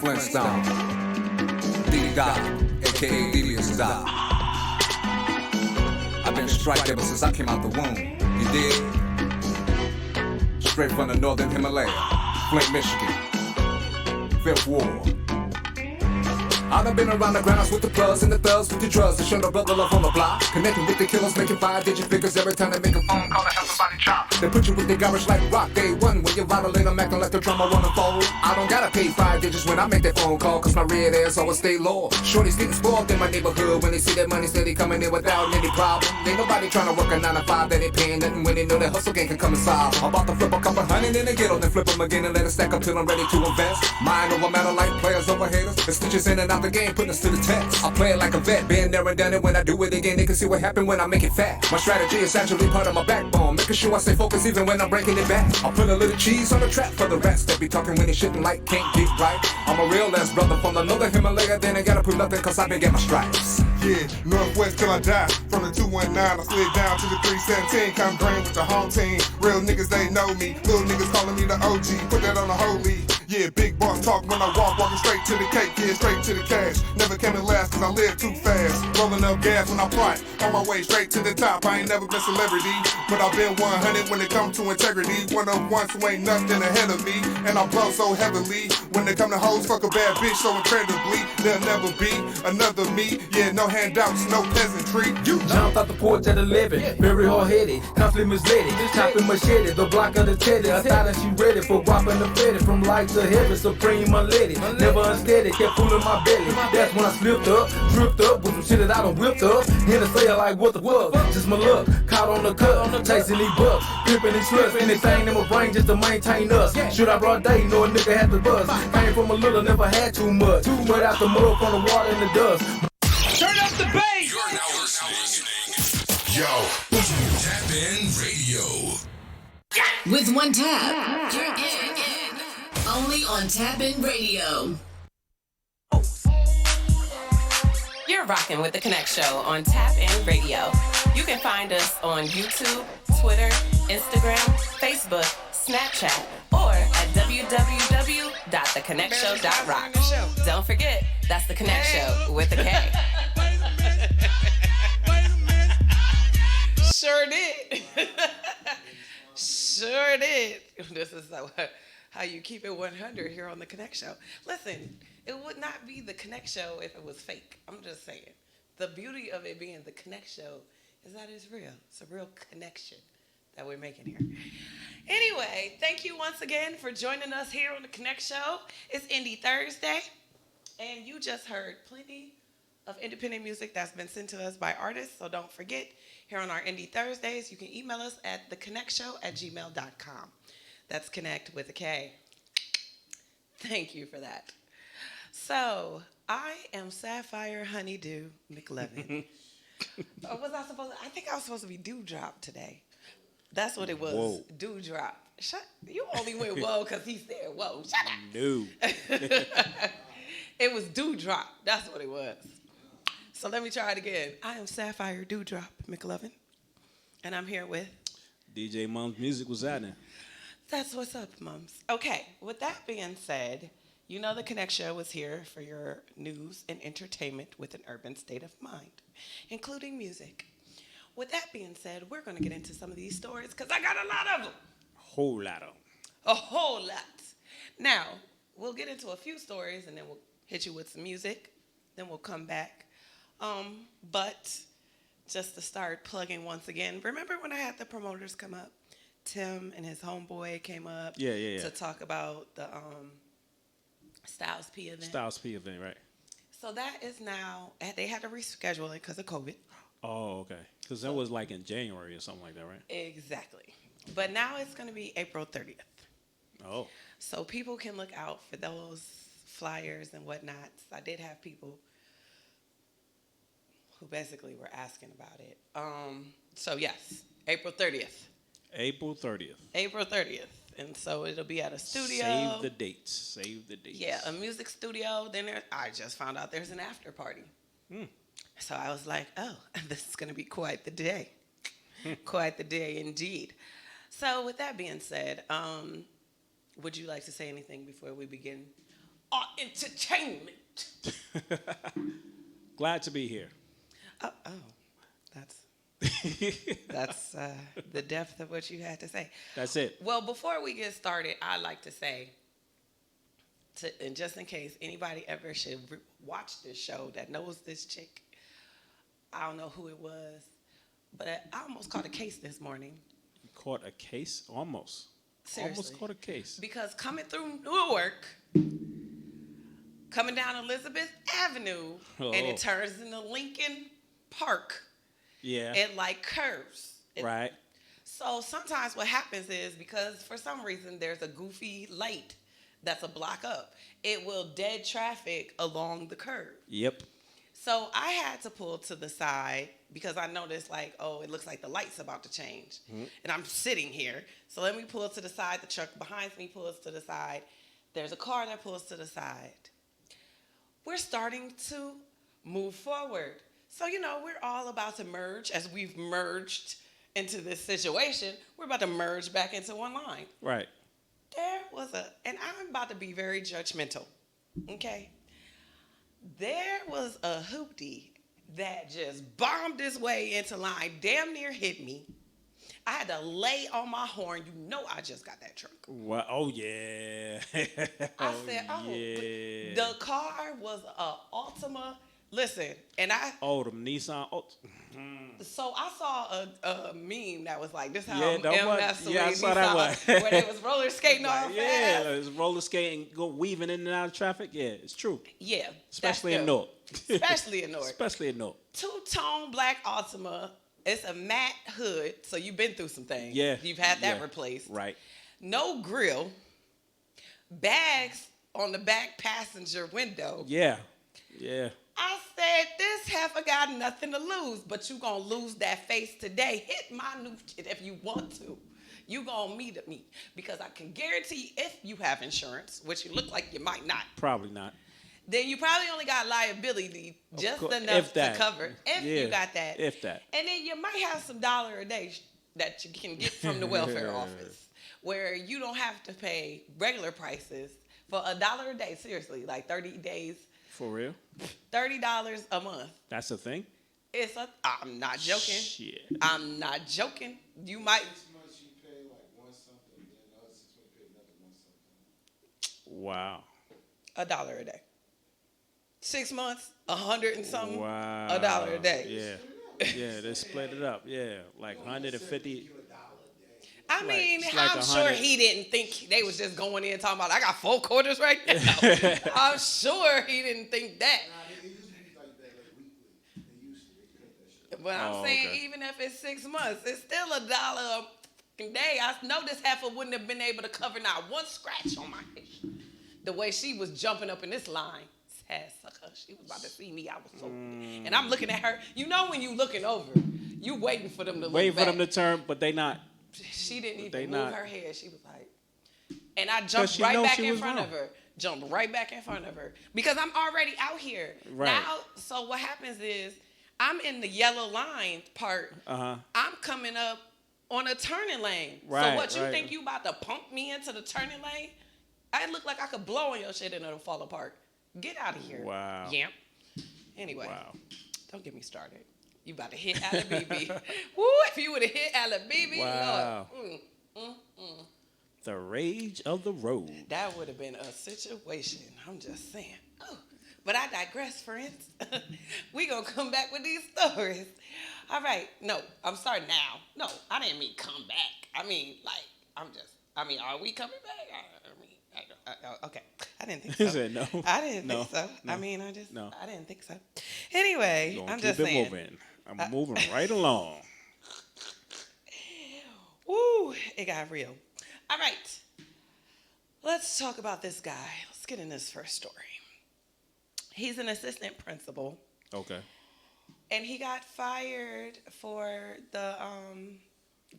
Flintstone. D Dot, aka Devious Dot. I've been striped ever since I came out the womb. You dig? Straight from the northern Himalaya, Flint, Michigan. Fifth Ward. I done been around the grounds with the plugs and the thugs with the drugs to show the brother love on the block. Connecting with the killers, making 5-digit figures every time they make a phone call to have somebody chop. They put you with the garbage like rock day one. When you violate them, acting like the drummer on the phone. I don't gotta pay 5 digits when I make that phone call, cause my red ass always stay low. Shorty's getting spoiled in my neighborhood when they see that money steady coming in without any problem. Ain't nobody trying to work a 9 to 5 that ain't paying nothing when they know that hustle gang can come and solve. I'm about to flip a couple hundred in the ghetto, then flip them again and let it stack up till I'm ready to invest. Mind over matter like players over haters. The stitches in and out the game, putting us to the test. I play it like a vet, been there and done it. When I do it again, they can see what happened when I make it fat. My strategy is actually part of my backbone, making sure I stay focused even when I'm breaking it back. I put a little cheese on the trap for the rest that be talking when they shouldn't like can't get right. I'm a real ass brother from the northern Himalaya, then I gotta prove nothing cause I been getting my stripes. Yeah, Northwest till I die. From the 219, I slid down to the 317. Come drain with the home team. Real niggas, they know me. Little niggas calling me the OG. Put that on the holy. Yeah, big boss talk when I walk, walking straight to the cake, yeah, straight to the cash. Never came in last cause I live too fast. Rolling up gas when I plot, on my way straight to the top. I ain't never been celebrity, but I've been 100 when it comes to integrity. One of ones who ain't nothing ahead of me, and I blow so heavily. When they come to hoes, fuck a bad bitch so incredibly. There'll never be another me, yeah, no handouts, no peasantry. You jumped out the porch at 11, very hard-headed, constantly misled, chopping machete, the block of the teddy. I thought that she ready for whopping the fetty from light to heaven, supreme unleaded, never unsteady, kept fooling my belly. That's when I slipped up, tripped up with some shit that I done whipped up. Here to say it like what the fuck, just my luck, caught on the cut, chasing these bucks, pimping these sluts, anything in my brain just to maintain us. Should I broad day, know a nigga had the buzz. Came from a little, never had too much. Straight out the mud from the water and the dust. Turn up the bass! You're now listening. Yo, TapN Radio. With one tap, you're in. Only on TapN Radio. You're rocking with the KonnecT Show on TapN Radio. You can find us on YouTube, Twitter, Instagram, Facebook, Snapchat, or at www.thekonnectshow.rock. Don't forget, that's the KonnecT Show with a K. Sure did. Sure did. This is how you keep it 100 here on the KonnecT Show. Listen, it would not be the KonnecT Show if it was fake. I'm just saying. The beauty of it being the KonnecT Show is that it's real. It's a real connection that we're making here. Anyway, thank you once again for joining us here on the KonnecT Show. It's Indie Thursday, and you just heard plenty of independent music that's been sent to us by artists, so don't forget, here on our Indie Thursdays, you can email us at thekonnectshow@gmail.com. That's KonnecT with a K. Thank you for that. So, I am Sapphire Honeydew McLevin. Was I supposed to? I think I was supposed to be Dewdrop today. That's what it was. Whoa. Dewdrop. You only went whoa because he said whoa. Shut up. No. It was Dewdrop. That's what it was. So let me try it again. I am Sapphire Dewdrop McLovin, and I'm here with DJ Mom's Music was happening. That's what's up, Mums. Okay, with that being said, you know the KonnecT Show was here for your news and entertainment with an urban state of mind, including music. With that being said, we're going to get into some of these stories because I got a lot of them. Whole lot of them. A whole lot. Now, we'll get into a few stories and then we'll hit you with some music. Then we'll come back. But just to start plugging once again, remember when I had the promoters come up? Tim and his homeboy came up to talk about the Styles P event. Styles P event, right. So that is now, they had to reschedule it because of COVID. Oh, okay. Because that was like in January or something like that, right? Exactly. But now it's going to be April 30th. Oh. So people can look out for those flyers and whatnot. I did have people who basically were asking about it. So yes, April 30th. April 30th. April 30th. And so it'll be at a studio. Save the dates. Save the dates. Yeah, a music studio. Then I just found out there's an after party. So I was like, oh, this is going to be quite the day. Quite the day indeed. So with that being said, would you like to say anything before we begin our entertainment. Glad to be here. Oh, that's the depth of what you had to say. That's it. Well, before we get started, I'd like to say, and just in case anybody ever should watch this show that knows this chick, I don't know who it was, but I almost caught a case this morning. You caught a case? Almost. Seriously. Almost caught a case. Because coming through Newark, coming down Elizabeth Avenue, and it turns into Lincoln Park. Yeah. It like curves. Right. So sometimes what happens is, because for some reason there's a goofy light that's a block up, it will dead traffic along the curve. Yep. So I had to pull to the side because I noticed like, oh, it looks like the light's about to change. Mm-hmm. And I'm sitting here. So let me pull to the side. The truck behind me pulls to the side. There's a car that pulls to the side. We're starting to move forward. So, we're all about to merge as we've merged into this situation. We're about to merge back into one line. Right. There was and I'm about to be very judgmental, okay? There was a hoopty that just bombed his way into line, damn near hit me. I had to lay on my horn. I just got that truck. What? Oh, yeah. I said, yeah. The car was a Altima. Listen, and I... Oh, the Nissan. So I saw a meme that was like, this how I saw that one. Where they was roller skating all fast. Yeah, it was roller skating, weaving in and out of traffic. Yeah, it's true. Yeah. Especially in North. Especially in North. Especially in North. Two-tone black Altima. It's a matte hood, so you've been through some things. Yeah. You've had that replaced. Right. No grill. Bags on the back passenger window. Yeah. Yeah. I said, this heifer got nothing to lose, but you going to lose that face today. Hit my new shit if you want to. You going to meet me. Because I can guarantee if you have insurance, which you look like you might not. Probably not. Then you probably only got liability just enough to cover. If you got that. If that. And then you might have some $1 a day that you can get from the welfare office, where you don't have to pay regular prices for $1 a day. Seriously, like 30 days. For real? $30 a month. That's a thing? I'm not joking. Shit. I'm not joking. You might. 6 months you pay like one something, then the other 6 months you pay another one something. Wow. $1 a day. 6 months, 100 and something. Wow. $1 a day. Yeah. Yeah, they split it up. Yeah, like 150. I mean, like I'm sure he didn't think they was just going in talking about, I got 4 quarters right now. I'm sure he didn't think that. It used to be like that, like weekly. They used to. They cut that shit. But I'm saying, even if it's 6 months, it's still $1 a fucking day. I know this heifer wouldn't have been able to cover not one scratch on my head. The way she was jumping up in this line. Sad sucker. She was about to see me. I was so... And I'm looking at her. When you looking over, you waiting for them to look Waiting back. for them to turn, but they not. She didn't even move her head. She was like... And I But jumped she right knows back she in was front wrong. of her. Jumped right back in front of her. Because I'm already out here. Right. Now, so what happens is, I'm in the yellow line part. Uh-huh. I'm coming up on a turning lane. Right, so what, you right. think you about to pump me into the turning lane? I look like I could blow on your shit and it'll fall apart. Get out of here. Wow. Yep. Anyway. Wow. Don't get me started. You about to hit Ala BB. Woo, if you would have hit Ala BB, Wow. Lord. The rage of the road. That would have been a situation. I'm just saying. Oh, but I digress, friends. We gonna come back with these stories. All right. No, I'm starting now. No, I didn't mean come back. I mean, are we coming back? Okay. I didn't think so. He said no. I didn't No, think so. no, I didn't think so. Anyway, Gonna I'm keep just it saying. moving. I'm moving right along. Woo, it got real. All right. Let's talk about this guy. Let's get in this first story. He's an assistant principal. Okay. And he got fired for the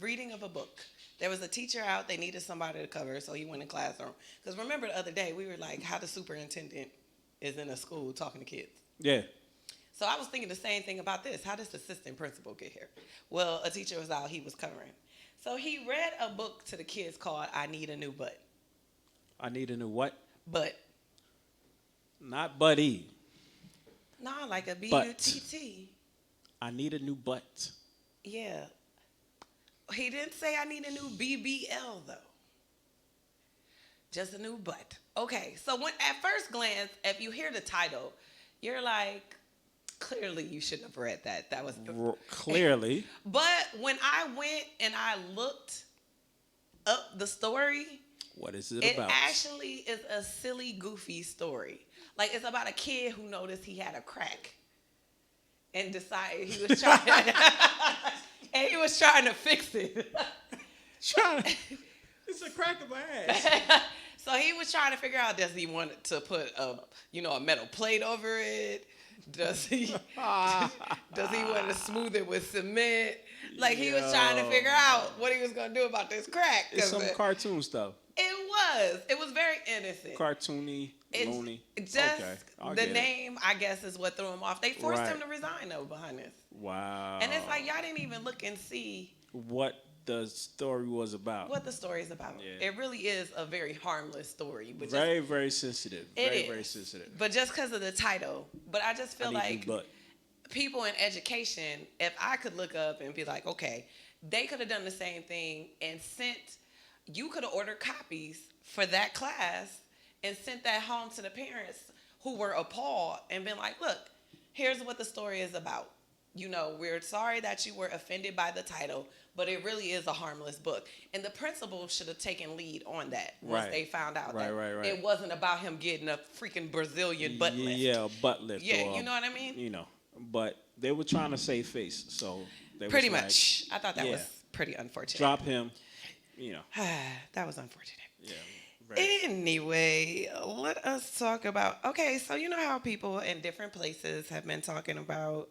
reading of a book. There was a teacher out. They needed somebody to cover, so he went in classroom. Because remember the other day, we were like, how the superintendent is in a school talking to kids. Yeah. So I was thinking the same thing about this. How does the assistant principal get here? Well, a teacher was out. He was covering. So he read a book to the kids called I Need a New Butt. I need a new what? Butt. Not Buddy. Nah, like a B-U-T-T. I need a new butt. Yeah. He didn't say I need a new BBL, though. Just a new butt. Okay, so when at first glance, if you hear the title, you're like, clearly you shouldn't have read that. That was... Clearly. But when I went and I looked up the story... What is it about? It actually is a silly, goofy story. Like, it's about a kid who noticed he had a crack and decided he was trying and he was trying to fix it. It's a crack in my ass. So he was trying to figure out, does he want to put a metal plate over it? Does he want to smooth it with cement? Like, he was trying to figure out what he was going to do about this crack. It's some cartoon stuff. It was very innocent. Cartoony, loony. Just okay, the name, I guess, is what threw him off. They forced him to resign, though, behind this. Wow. And it's like, y'all didn't even look and see what the story was about. What the story is about. Yeah. It really is a very harmless story. But very, very sensitive. Very sensitive. But just because of the title. But I just feel like people in education, if I could look up and be like, okay, they could have done the same thing and you could have ordered copies for that class and sent that home to the parents who were appalled and been like, look, here's what the story is about. We're sorry that you were offended by the title, but it really is a harmless book. And the principal should have taken lead on that once they found out that it wasn't about him getting a freaking Brazilian butt lift. Yeah, butt lift. Yeah, you know what I mean? But they were trying to save face, so they pretty much. I thought that was pretty unfortunate. Drop him, That was unfortunate. Yeah. Anyway, let us talk about, so you know how people in different places have been talking about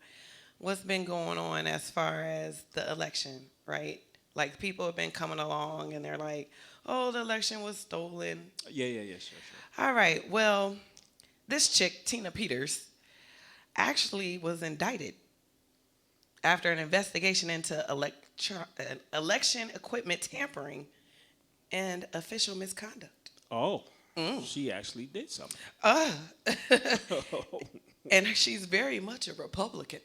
what's been going on as far as the election, right? Like, people have been coming along and they're like, oh, the election was stolen. Yeah, sure. All right, well, this chick, Tina Peters, actually was indicted after an investigation into election equipment tampering and official misconduct. Oh, she actually did something. And she's very much a Republican.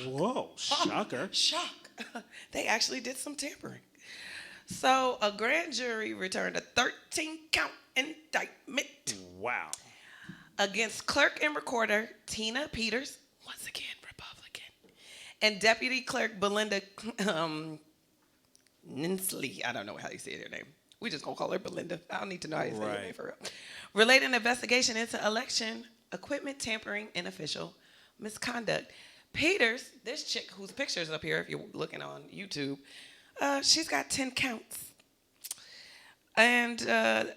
Whoa, shocker. Shock. They actually did some tampering. So a grand jury returned a 13-count indictment. Wow. Against clerk and recorder Tina Peters, once again Republican, and deputy clerk Belinda Ninsley. I don't know how you say their name. We just gonna call her Belinda. I don't need to know how you say her name for real. Related an investigation into election equipment tampering and official misconduct. Peters, this chick whose picture is up here, if you're looking on YouTube, she's got 10 counts. And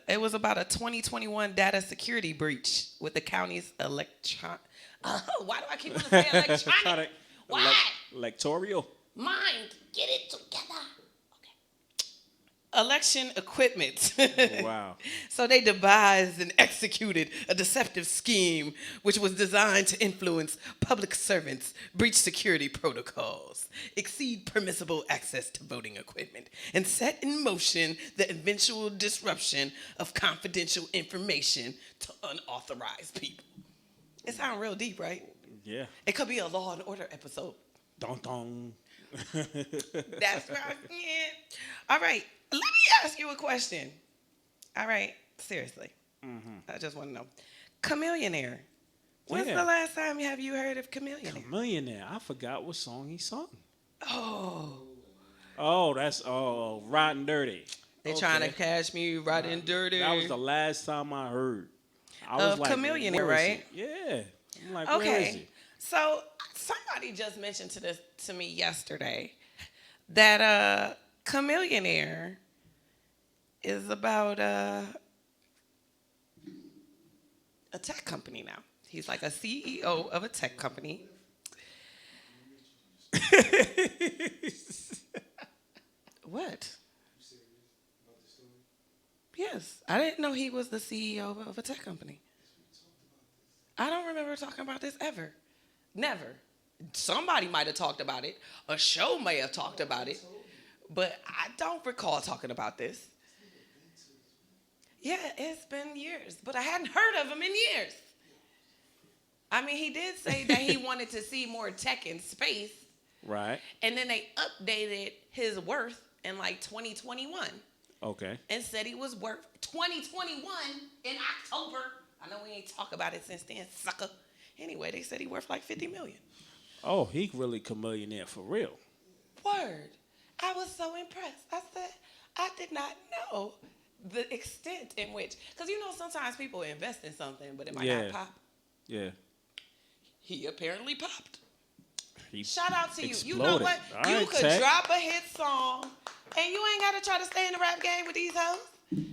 it was about a 2021 data security breach with the county's why do I keep wanting to say electronic? Why? Electoral. Mind, get it together. Election equipment. Wow. So they devised and executed a deceptive scheme which was designed to influence public servants, breach security protocols, exceed permissible access to voting equipment, and set in motion the eventual disruption of confidential information to unauthorized people. It sounds real deep, right? Yeah. It could be a Law and Order episode. Dong. That's right. Yeah. All right. Let me ask you a question. All right. Seriously. Mm-hmm. I just want to know. Chamillionaire. When's the last time have you heard of Chamillionaire? Chamillionaire. I forgot what song he sung. Oh, that's Rotten Dirty. They trying to catch me Rotten Dirty. That was the last time I heard. I was like, Chamillionaire, right? Yeah. I'm like, okay. Where is he? So somebody just mentioned to me yesterday that Chamillionaire is about a tech company now. He's like a CEO of a tech company. What? Yes, I didn't know he was the CEO of a tech company. I don't remember talking about this ever. Never. Somebody might have talked about it. A show may have talked about it. But I don't recall talking about this. Yeah, it's been years. But I hadn't heard of him in years. I mean, he did say that he wanted to see more tech in space. Right. And then they updated his worth in like 2021. Okay. And said he was worth 2021 in October. I know we ain't talk about it since then, sucker. Anyway, they said he worth like 50 million. Oh, he really Chamillionaire for real. Word. I was so impressed. I said, I did not know the extent in which, because you know sometimes people invest in something, but it might not pop. Yeah. He apparently popped. He Shout out to you. exploded. You know what? All You right, could Tech. drop a hit song, and you ain't got to try to stay in the rap game with these hoes.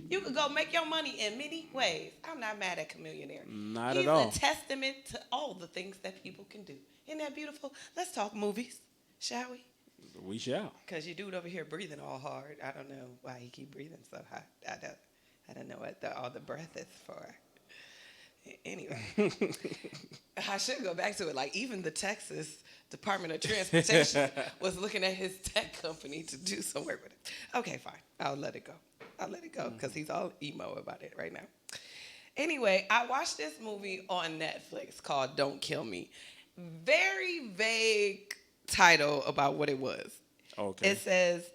You could go make your money in many ways. I'm not mad at Chamillionaire. Not at all. He's a testament to all the things that people can do. Isn't that beautiful? Let's talk movies, shall we? We shall. Because your dude over here breathing all hard. I don't know why he keep breathing so hard. I don't know what all the breath is for. Anyway, I should go back to it. Like, even the Texas Department of Transportation was looking at his tech company to do some work with it. Okay, fine. I'll let it go. Because he's all emo about it right now. Anyway, I watched this movie on Netflix called Don't Kill Me. Very vague title about what it was. Okay. It says,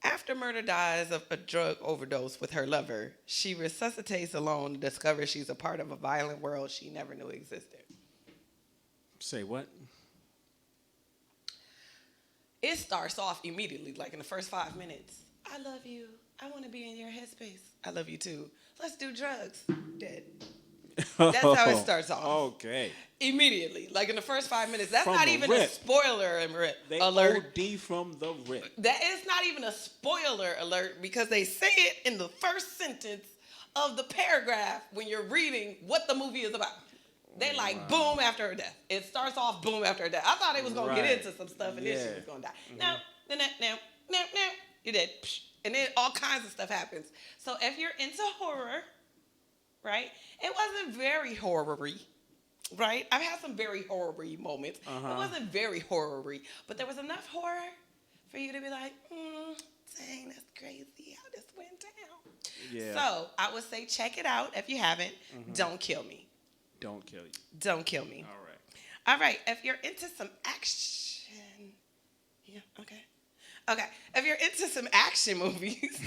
after murder dies of a drug overdose with her lover, she resuscitates alone and discovers she's a part of a violent world she never knew existed. Say what? It starts off immediately, like in the first 5 minutes. I love you. I want to be in your headspace. I love you too. Let's do drugs. Dead. That's how it starts off. Okay. Immediately, like in the first 5 minutes. That's From not the even rip. a spoiler They alert. OD from the rip. That is not even a spoiler alert because they say it in the first sentence of the paragraph when you're reading what the movie is about. They like boom after her death. It starts off boom after her death. I thought it was gonna get into some stuff and then she was gonna die. No, you're dead. And then all kinds of stuff happens. So if you're into horror, right? It wasn't very horror-y, right? I've had some very horror-y moments. It wasn't very horror-y, but there was enough horror for you to be like, dang, that's crazy how this went down. Yeah. So I would say check it out if you haven't. Don't kill me. Don't kill you. Don't kill me. All right. All right. If you're into some action, yeah, okay. Okay. If you're into some action movies,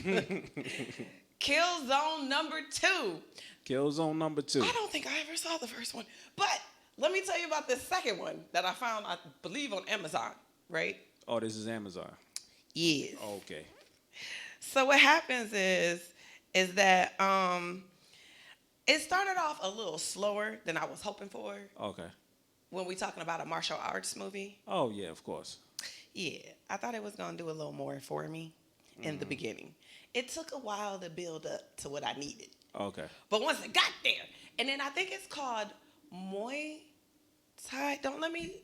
Killzone #2. Killzone #2. I don't think I ever saw the first one, but let me tell you about the second one that I found, I believe, on Amazon. Right? Oh, this is Amazon. Yes. Okay. So what happens is that it started off a little slower than I was hoping for. Okay. When we're talking about a martial arts movie. Oh, yeah, of course. Yeah, I thought it was going to do a little more for me in the beginning. It took a while to build up to what I needed. Okay. But once it got there, and then I think it's called Muay Thai. Don't let me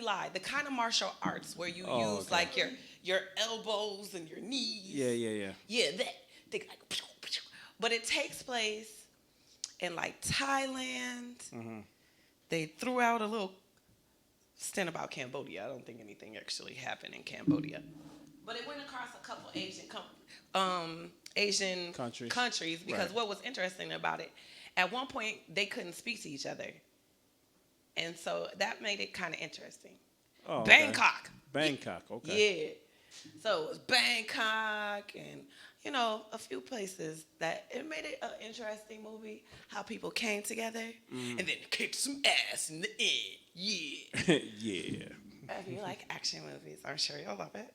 lie. The kind of martial arts where you use like your elbows and your knees. Yeah. Yeah, that. They like, but it takes place in like Thailand. They threw out a little stint about Cambodia. I don't think anything actually happened in Cambodia. But it went across a couple Asian countries because what was interesting about it, at one point they couldn't speak to each other. And so that made it kind of interesting. Oh, Bangkok. Bangkok, okay. Yeah. So it was Bangkok and, a few places that it made it an interesting movie, how people came together and then kicked some ass in the end. Yeah. Yeah. If you like action movies, I'm sure you'll love it.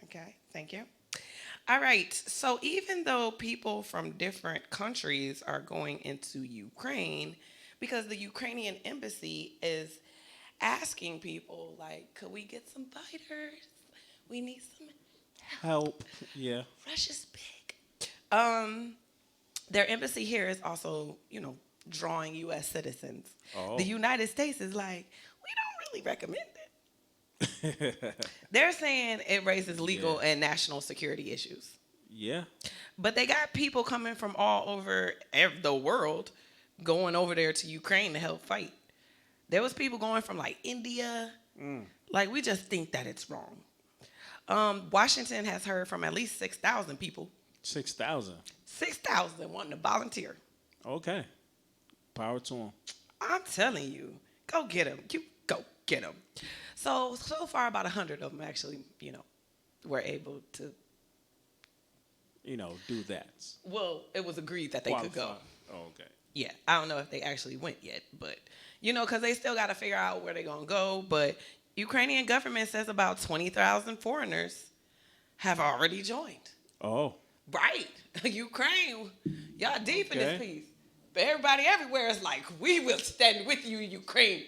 Okay, thank you. All right, so even though people from different countries are going into Ukraine, because the Ukrainian embassy is asking people, like, could we get some fighters? We need some Help. Yeah. Russia's big. Their embassy here is also, drawing U.S. citizens. Oh. The United States is like, we don't really recommend it. They're saying it raises legal and national security issues. Yeah. But they got people coming from all over the world going over there to Ukraine to help fight. There was people going from like India. Like, we just think that it's wrong. Washington has heard from at least 6,000 people. 6,000. 6,000 wanting to volunteer. Okay. Power to them. I'm telling you, go get them. You go get them. So far, about 100 of them actually, were able to. Do that. Well, it was agreed that they could go. Oh, okay. Yeah, I don't know if they actually went yet, but because they still got to figure out where they're gonna go. But Ukrainian government says about 20,000 foreigners have already joined. Oh. Right, Ukraine, y'all deep in this piece. But everybody everywhere is like, we will stand with you, Ukraine.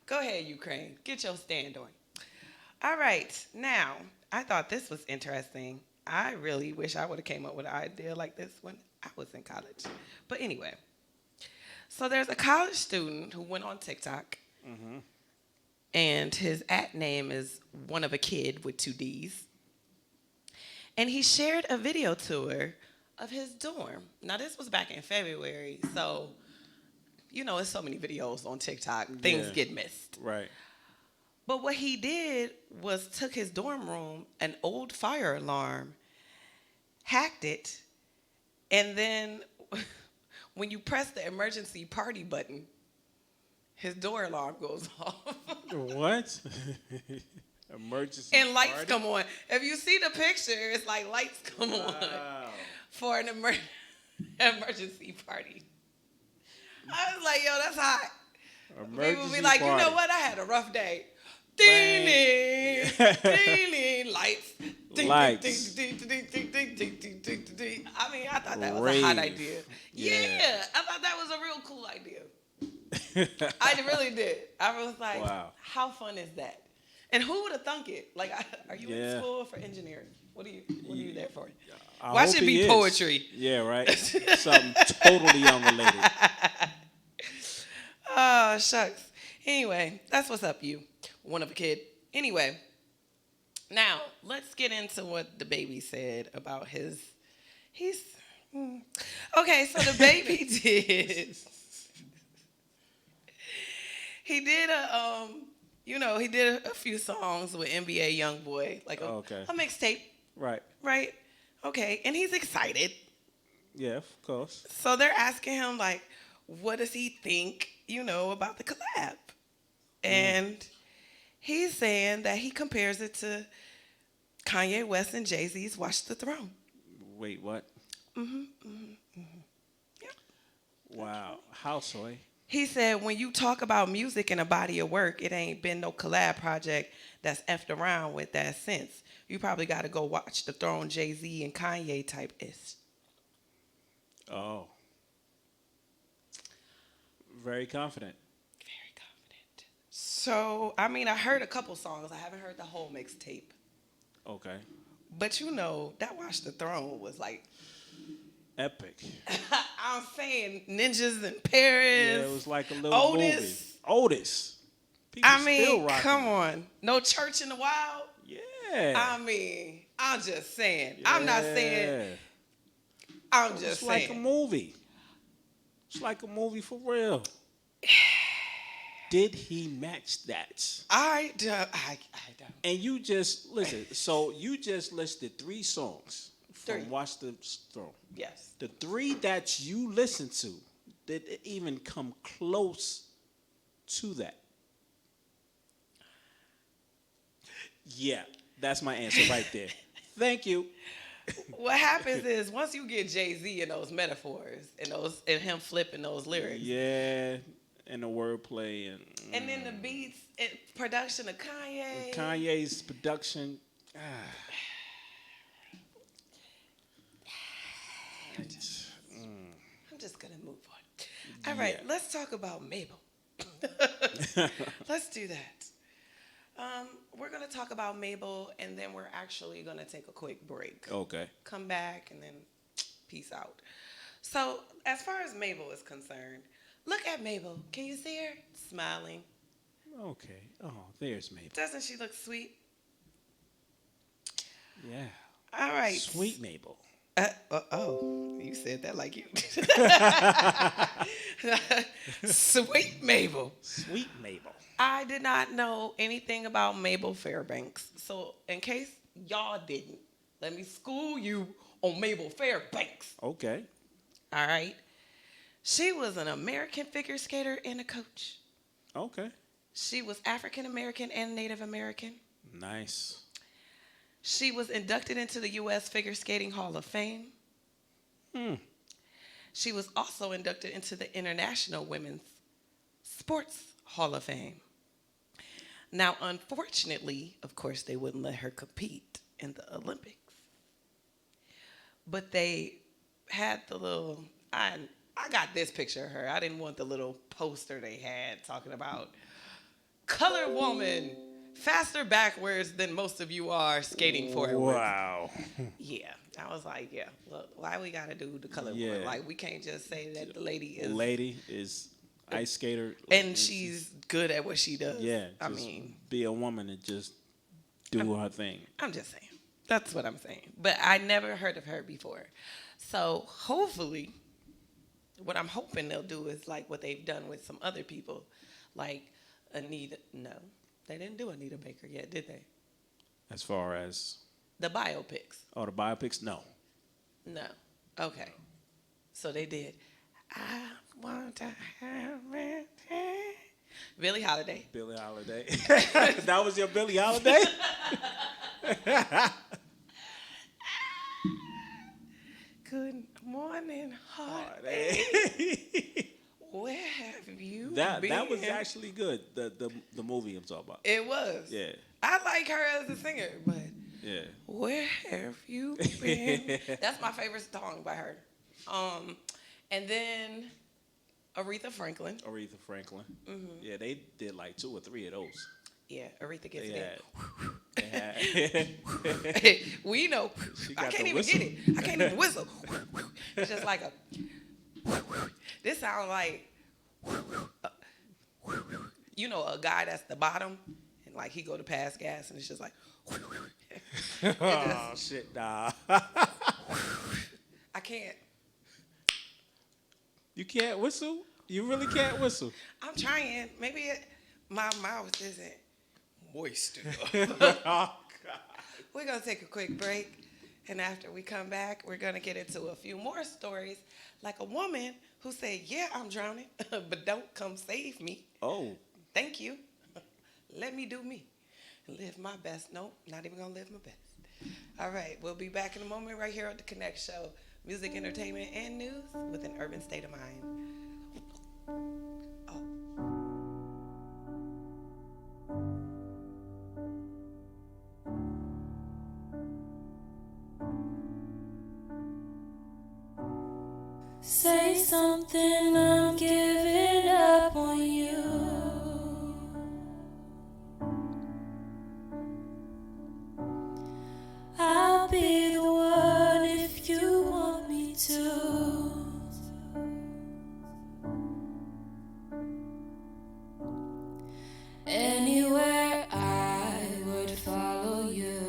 Go ahead, Ukraine, get your stand on. All right, now I thought this was interesting. I really wish I would have came up with an idea like this when I was in college. But anyway, so there's a college student who went on TikTok, and his @name is one of a kid with 2 D's. And he shared a video tour of his dorm. Now, this was back in February, so, there's so many videos on TikTok, things get missed. Right. But what he did was took his dorm room, an old fire alarm, hacked it, and then when you press the emergency party button, his door alarm goes off. What? Emergency and lights party? come on. If you see the picture, it's like lights come on for an emergency party. I was like, yo, that's hot. People be like, party. You know what? I had a rough day. Ding, ding, lights. Ding, Lights. Ding, ding, ding, ding, ding, ding, ding, ding, ding. I mean, I thought that was a hot idea. Yeah, I thought that was a real cool idea. I really did. I was like, wow. How fun is that? And who would have thunk it? Like, are you in school for engineering? What are you there for? Why should it be poetry? Yeah, right. Something totally unrelated. Oh, shucks. Anyway, that's what's up, you. One of a kid. Anyway, now let's get into what the baby said about his. Okay, so the baby did. He did he did a few songs with NBA YoungBoy, like a mixtape. Right. Right. Okay, and he's excited. Yeah, of course. So they're asking him, like, what does he think, about the collab? And he's saying that he compares it to Kanye West and Jay-Z's Watch the Throne. Wait, what? Yeah. Wow. How so? He said, when you talk about music and a body of work, it ain't been no collab project that's effed around with that since. You probably got to go Watch the Throne, Jay-Z and Kanye type is. Oh. Very confident. Very confident. So, I mean, I heard a couple songs. I haven't heard the whole mixtape. Okay. But that Watch the Throne was like... epic. I'm saying Ninjas in Paris. Yeah, it was like a little movie. Otis. People still rocking. Come on. No Church in the Wild? Yeah. I mean, I'm just saying. Yeah. I'm not saying. I'm just saying. It's like a movie. It's like a movie for real. Did he match that? I don't. And you just, listen, so you just listed 3 songs from Watch the Throne. Yes. The 3 that you listened to, did it even come close to that? Yeah, that's my answer right there. Thank you. What happens is once you get Jay-Z and those metaphors and him flipping those lyrics. Yeah, and the wordplay and then the beats and production of Kanye. Kanye's production. I'm just gonna move on. All right, let's talk about Mabel. Let's do that. We're gonna talk about Mabel, and then we're actually gonna take a quick break. Okay. Come back, and then peace out. So, as far as Mabel is concerned, look at Mabel. Can you see her smiling? Okay. Oh, there's Mabel. Doesn't she look sweet? Yeah. All right. Sweet Mabel. You said that like you. Sweet Mabel. Sweet Mabel. I did not know anything about Mabel Fairbanks. So in case y'all didn't, let me school you on Mabel Fairbanks. Okay. All right. She was an American figure skater and a coach. Okay. She was African American and Native American. Nice. She was inducted into the U.S. Figure Skating Hall of Fame. She was also inducted into the International Women's Sports Hall of Fame. Now, unfortunately, of course, they wouldn't let her compete in the Olympics. But they had the little, I got this picture of her. I didn't want the little poster they had talking about colored woman, faster backwards than most of you are skating forward. Wow. Yeah. I was like, yeah, look, why we got to do the colored woman? Like, we can't just say that the lady is ice skater. And she's good at what she does. Yeah. I mean, be a woman and just do her thing. I'm just saying. That's what I'm saying. But I never heard of her before. So hopefully, what I'm hoping they'll do is like what they've done with some other people. Like Anita. No, they didn't do Anita Baker yet, did they? As far as? The biopics. Oh, the biopics? No. No. Okay. So they did. I want to have it. Billie Holiday. Billie Holiday. That was your Billie Holiday? Good morning, heartache. Where have you been? That was actually good. The movie I'm talking about. It was. Yeah. I like her as a singer, but yeah. Where have you been? That's my favorite song by her. And then Aretha Franklin. Mm-hmm. Yeah, they did like 2 or 3 of those. Yeah, Aretha gets it. Hey, we know. I can't even get it. I can't even whistle. It's just like a. This sounds like, a guy that's the bottom, and like he go to pass gas, and it's just like. Oh shit, nah. I can't. You can't whistle? You really can't whistle? I'm trying. Maybe my mouth isn't moist enough. Oh God. We're gonna take a quick break. And after we come back, we're going to get into a few more stories, like a woman who said, yeah, I'm drowning, but don't come save me. Oh. Thank you. Let me do me and live my best. Nope, not even going to live my best. All right, we'll be back in a moment right here on the KonnecT Show. Music, entertainment, and news with an urban state of mind. Say something, I'm giving up on you. I'll be the one if you want me to. Anywhere I would follow you.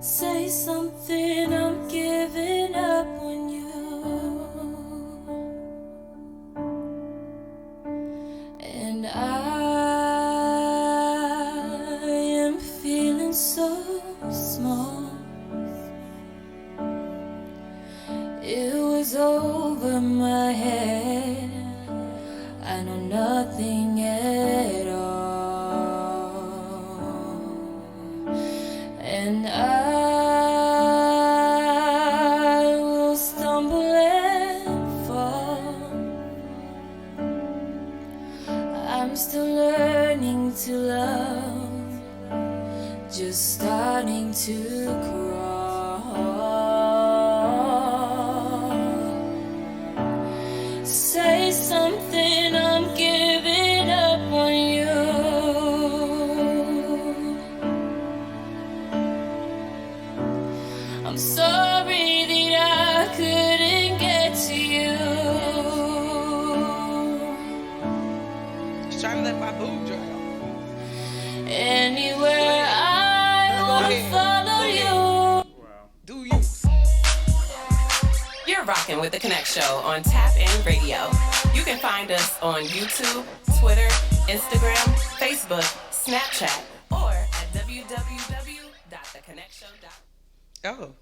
Say something, I'm giving up on you. And I am feeling so small. It was over my head. I know nothing at all. And I will stumble and fall. I'm still learning to love, just starting to crawl. Say something, I'm giving up on you. I'm sorry that I couldn't get to you. Just trying to let my boob dry off. Anywhere I will follow you. Do you? You're rocking with the KonnecT Show on TapN Radio. You can find us on YouTube, Twitter, Instagram, Facebook, Snapchat, or at www.thekonnectshow.com. Oh.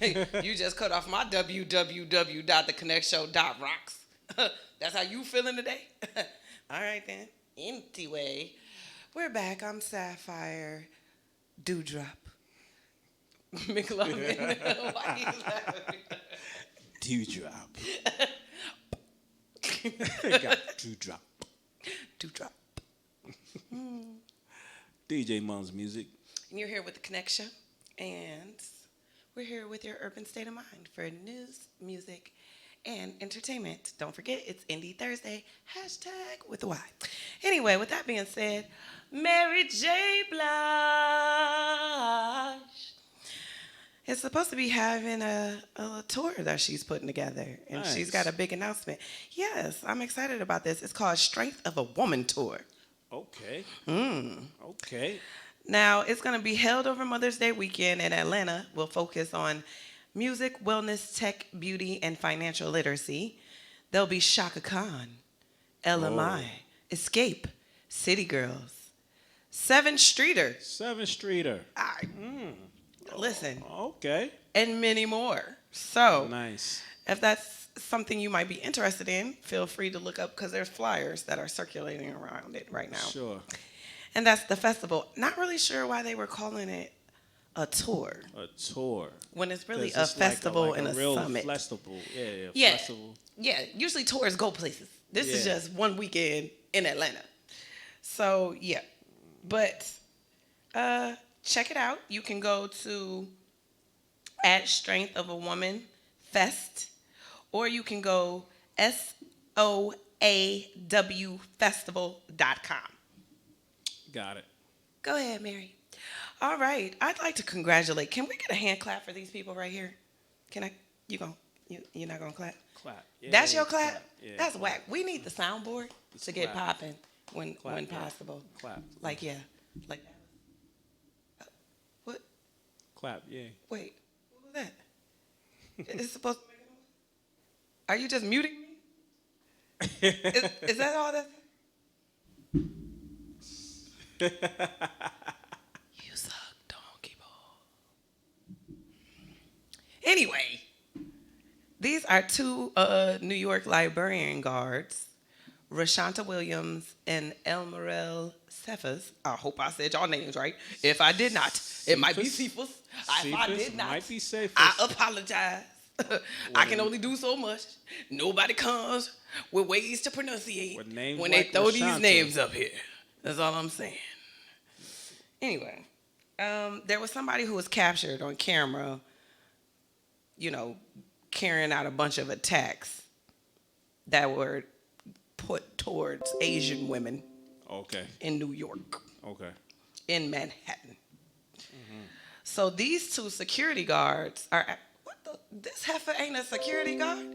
You just cut off my www.thekonnectshow.rocks. That's how you feeling today? All right, then. Anyway, we're back. I'm Sapphire Dewdrop. McLovin. Why you laughing? Dewdrop. Got Dewdrop. Dewdrop. DJ Mom's Music. And you're here with the KonnecT Show. And we're here with your urban state of mind for news, music, and entertainment. Don't forget, it's Indie Thursday. # with a Y. Anyway, with that being said, Mary J. Blige is supposed to be having a tour that she's putting together. And nice. She's got a big announcement. Yes, I'm excited about this. It's called Strength of a Woman Tour. Okay. Okay. Now, it's going to be held over Mother's Day weekend in Atlanta. We'll focus on music, wellness, tech, beauty, and financial literacy. There'll be Shaka Khan, LMI, Escape, City Girls, Seven Streeter. Listen. Okay. And many more. So, nice. If that's something you might be interested in, feel free to look up because there's flyers that are circulating around it right now. Sure. And that's the festival. Not really sure why they were calling it a tour. A tour. When it's really a festival and a real summit. Festival. Yeah. Festival. Yeah, usually tours go places. This is just one weekend in Atlanta. So, yeah. But check it out. You can go to @Strength of a Woman Fest, or you can go SOAWfestival.com. Got it. Go ahead, Mary. All right. I'd like to congratulate. Can we get a hand clap for these people right here? Can I? You're not going to clap? Clap. Yeah, That's your clap? Yeah, that's whack. We need the soundboard to get popping when possible. Clap. Like that. What? Clap, yeah. Wait. What was that? It's supposed to make a noise? Are you just muting me? Is that all that? You suck, donkey ball. Anyway, these are two New York librarian guards, Rashanta Williams and Elmerel Cephas. I hope I said y'all names right. If I did not, it might be Cephas. If I did not, might be Cephas. I apologize. I can only do so much. Nobody comes with ways to pronunciate when they throw these names up here. That's all I'm saying. Anyway, there was somebody who was captured on camera, carrying out a bunch of attacks that were put towards Asian women. Okay. In New York. Okay. In Manhattan. Mm-hmm. So these two security guards are. This heifer ain't a security guard?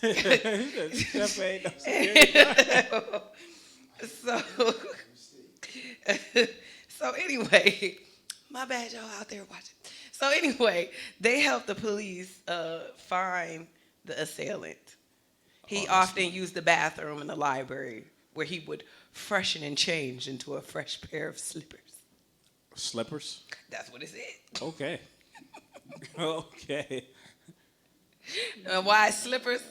This heifer ain't no security guard. So anyway, my bad, y'all out there watching. So anyway, they helped the police find the assailant. He often used the bathroom in the library where he would freshen and change into a fresh pair of slippers. Slippers? That's what it said. Okay. Okay. Why slippers?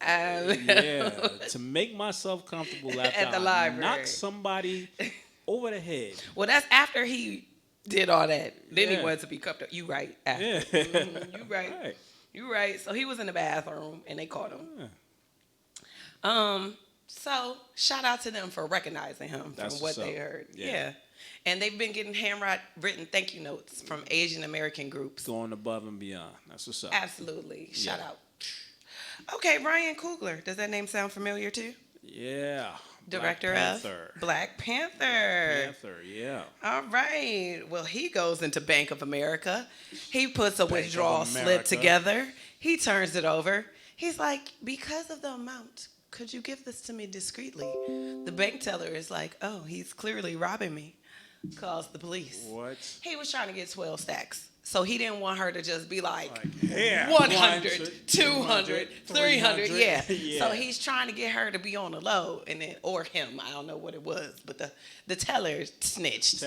To make myself comfortable after the library. Knock somebody over the head. Well, that's after he did all that. Then he wanted to be cuffed up. You right. After. Yeah. You right. You right. So he was in the bathroom and they caught him. Yeah. So shout out to them for recognizing him from what they heard. Yeah. And they've been getting handwritten thank you notes from Asian American groups. Going above and beyond. That's what's up. Absolutely. Shout out. Okay, Ryan Coogler. Does that name sound familiar too? Yeah. Director of Black Panther. Yeah. All right. Well, he goes into Bank of America. He puts a withdrawal slip together. He turns it over. He's like, because of the amount, could you give this to me discreetly? The bank teller is like, oh, he's clearly robbing me. Calls the police. What? He was trying to get 12 stacks. So he didn't want her to just be like 100, 200, 300. Yeah. So he's trying to get her to be on the low, and then or him. I don't know what it was, but the teller snitched.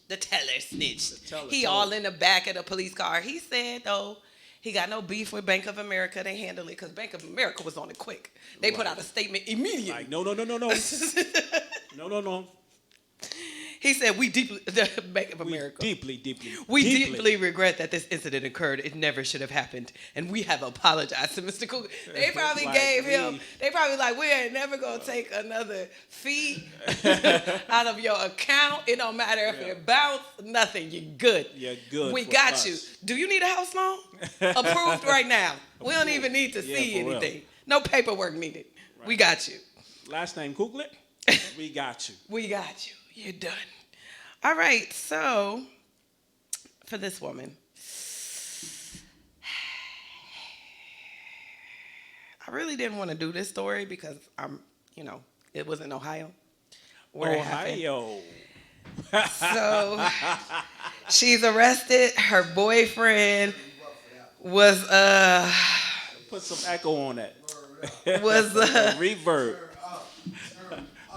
The teller snitched. The teller He told. all in the back of the police car. He said, though, he got no beef with Bank of America. They handled it because Bank of America was on it quick. They put out a statement immediately. Like, no. No. He said, we deeply, the Bank of America. We deeply regret that this incident occurred. It never should have happened. And we have apologized to Mr. Cougar. They probably Like, gave him, they probably like, we ain't never going to take another fee out of your account. It don't matter if it bounced, nothing. You're good. You're good. We for got us. you. Do you need a house loan? Approved right now. We don't even need to see for real. anything. No paperwork needed. Right. We got you. Last name Kuglet. We got you. We got you. You're done. All right, so for this woman, I really didn't want to do this story because it was in Ohio. Where it happened. Ohio. So she's arrested. Her boyfriend was Put some echo on that. was Reverb.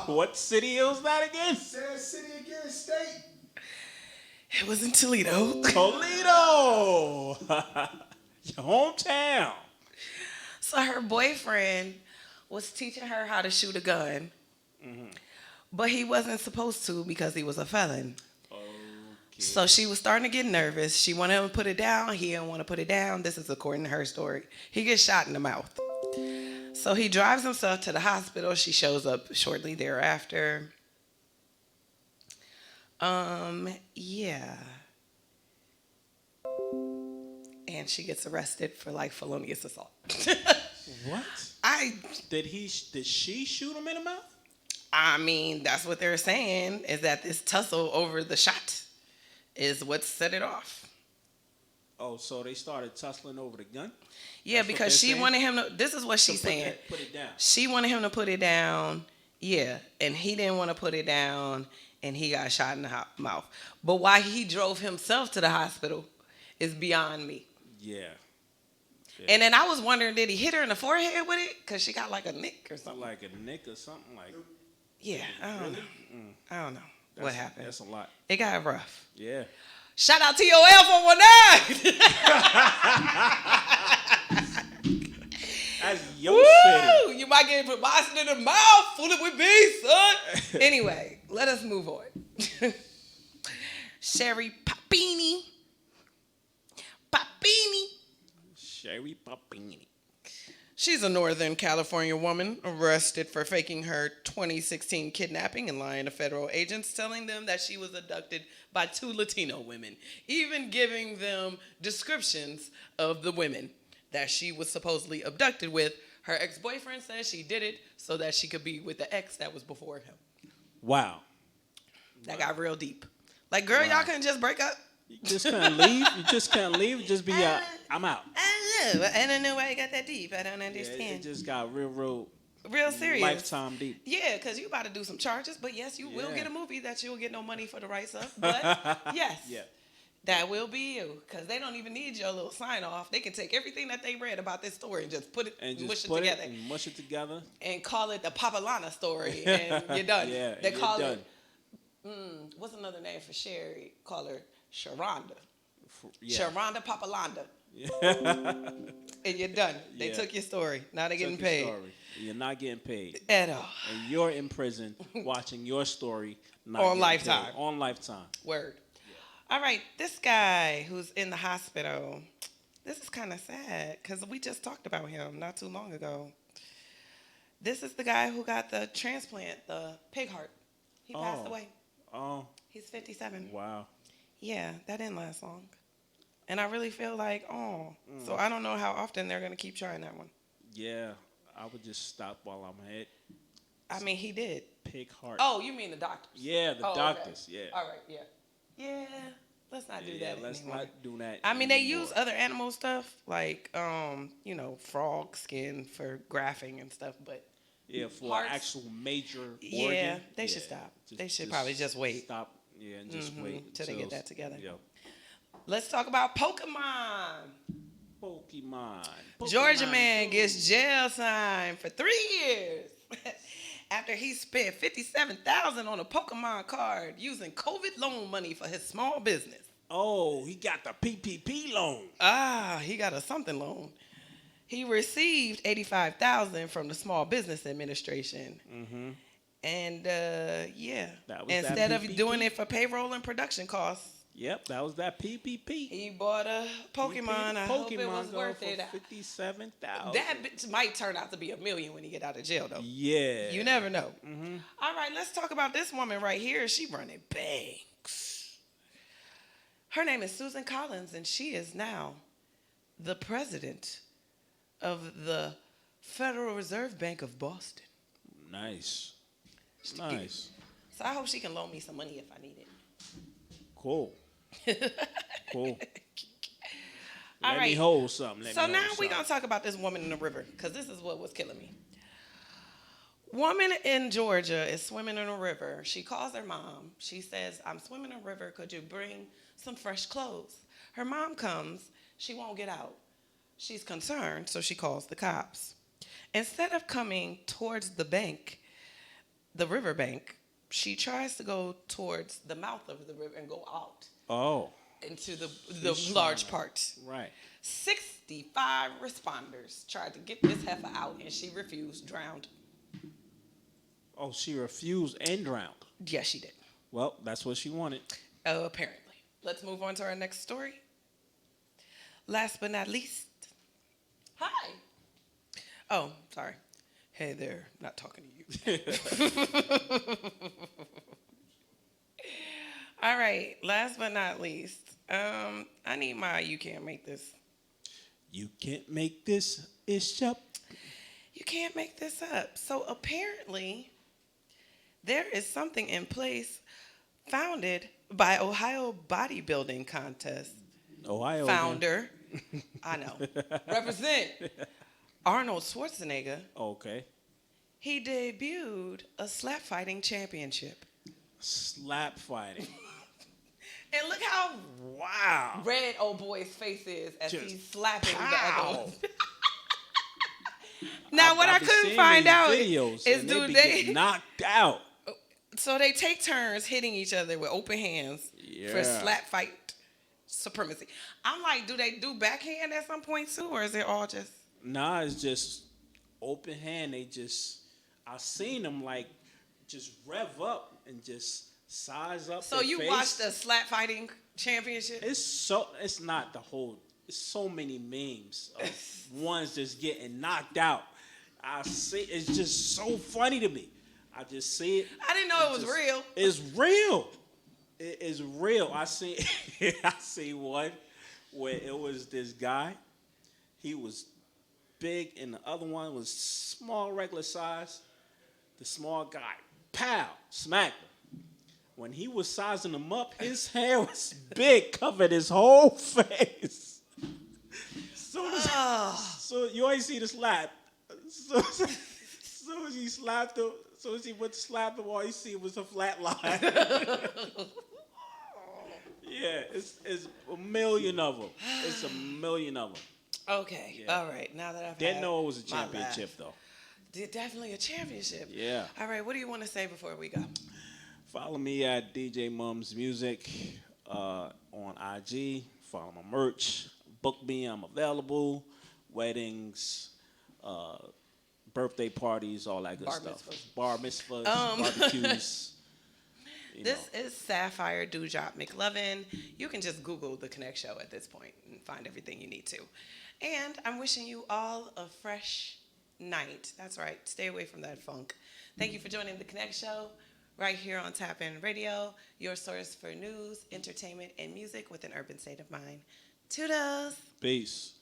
What city is that again? City again, state. it was in Toledo. Toledo. Your hometown. So her boyfriend was teaching her how to shoot a gun, but he wasn't supposed to because he was a felon. Okay. So she was starting to get nervous. She wanted him to put it down. He didn't want to put it down. This is according to her story. He gets shot in the mouth. So he drives himself to the hospital. She shows up shortly thereafter. Yeah. And she gets arrested for like felonious assault. What? Did she shoot him in the mouth? I mean, that's what they're saying, is that this tussle over the shot is what set it off. Oh, so they started tussling over the gun? Yeah, That's what because she they're saying? wanted him to, this is what she's saying. Put it down. She wanted him to put it down, yeah, and he didn't want to put it down, and he got shot in the mouth. But why he drove himself to the hospital is beyond me. Yeah. And then I was wondering, did he hit her in the forehead with it? Because she got like a nick or something. Like a nick or something like. Yeah, I don't know. I don't know what happened. That's a lot. It got rough. Yeah. Shout out TOL 419. That's your Woo! city. You might get put Boston in the mouth. Fool it with me, son. Anyway, let us move on. Sherry Papini. Sherry Papini. She's a Northern California woman arrested for faking her 2016 kidnapping and lying to federal agents, telling them that she was abducted by 2 Latino women, even giving them descriptions of the women that she was supposedly abducted with. Her ex-boyfriend says she did it so that she could be with the ex that was before him. Wow. That got real deep. Like, girl, y'all couldn't just break up? You just can't leave. You just can't leave. Just be I'm out. I don't know. I don't know why it got that deep. I don't Yeah, understand. it just got real serious. lifetime deep. Yeah, because you about to do some charges, but yes, you will get a movie that you'll get no money for the rights of. But yes, that will be you, because they don't even need your little sign off. They can take everything that they read about this story and just put it and mush it together and call it the Papalana story, and you're done. Yeah, they call done. it. What's another name for Sherry? Call her Sharonda. Yeah. Sharonda Papalanda. And you're done. They took your story. Now they're getting paid. You're not getting paid at all. And you're in prison watching your story on Lifetime. Paid. On Lifetime. Word. Yeah. All right, this guy who's in the hospital. This is kind of sad because we just talked about him not too long ago. This is the guy who got the transplant, the pig heart. He passed away. Oh. He's 57. Wow. Yeah, that didn't last long. And I really feel like, so I don't know how often they're going to keep trying that one. Yeah, I would just stop while I'm ahead. I mean, he did. Pig heart. Oh, you mean the doctors? Yeah, the doctors, okay. All right, yeah. Yeah, let's not do that let's anymore. not do that I mean, anymore. they use other animal stuff, like, frog skin for grafting and stuff, but for hearts, actual major organ. Yeah, they should stop. They should probably just wait. Stop, and just wait. Until they get that together. Yeah. Let's talk about Pokemon. Pokemon. Georgia man gets jail time for 3 years after he spent $57,000 on a Pokemon card using COVID loan money for his small business. Oh, he got the PPP loan. He got a something loan. He received $85,000 from the Small Business Administration. Mm-hmm. And yeah, That was instead that of PPP. doing it for payroll and production costs, Yep, that was that PPP. he bought a Pokemon. I hope it was worth it. $57,000. That bitch might turn out to be $1 million when he get out of jail, though. Yeah. You never know. Mm-hmm. All right, let's talk about this woman right here. She running banks. Her name is Susan Collins, and she is now the president of the Federal Reserve Bank of Boston. Nice. Nice. So I hope she can loan me some money if I need it. Cool. Cool. All Let right. me hold something. So now we're going to talk about this woman in the river, because this is what was killing me. Woman in Georgia is swimming in a river. She calls her mom. She says, I'm swimming in a river. Could you bring some fresh clothes? Her mom comes. She won't get out. She's concerned, so she calls the cops. Instead of coming towards the bank, the river bank, she tries to go towards the mouth of the river and go out. Oh. Into the large part. Right. 65 responders tried to get this heifer out, and she refused, drowned. Oh, she refused and drowned. Yes, she did. Well, that's what she wanted. Apparently. Let's move on to our next story. Last but not least. Hi. Oh, sorry. Hey there, not talking to you. All right, last but not least. I need my You Can't Make This. You can't make this ish up. You can't make this up. So apparently, there is something in place founded by Ohio Bodybuilding Contest Ohio founder. I know. Represent Arnold Schwarzenegger. Okay. He debuted a slap fighting championship. Slap fighting. And look how Wow. red old boy's face is as Just he's slapping the pow. other one. Now, what I couldn't find out videos is and do be they getting knocked out. So they take turns hitting each other with open hands for Yeah. slap fight supremacy. I'm like, do they do backhand at some point too, or is it all just? Nah, it's just open hand. I seen them like just rev up and just size up. So their you face. watched the slap fighting championship? It's not the whole. It's so many memes of ones just getting knocked out. I see. It's just so funny to me. I just see it. I didn't know it was real. It's real. It is real. I see one where it was this guy. He was big, and the other one was small, regular size. The small guy, pow, smacked him. When he was sizing him up, his hair was big, covered his whole face. So you always see the slap. So as he slapped him, so as he went to slap him, all you see was a flat line. Yeah, it's a million of them. It's a million of them. Okay, Yeah. all right. Now that I've Didn't had know it was a my championship laugh. though. Definitely a championship. Yeah. All right, what do you want to say before we go? Follow me at DJ Mums Music on IG. Follow my merch. Book me. I'm available. Weddings, birthday parties, all that good Bar stuff. mitzvahs. Bar mitzvahs, barbecues. This is Sapphire Dewdrop McLovin. You can just Google the KonnecT Show at this point and find everything you need to. And I'm wishing you all a fresh night. That's right. Stay away from that funk. Thank you for joining the KonnecT Show right here on TapN Radio, your source for news, entertainment, and music with an urban state of mind. Toodles. Peace.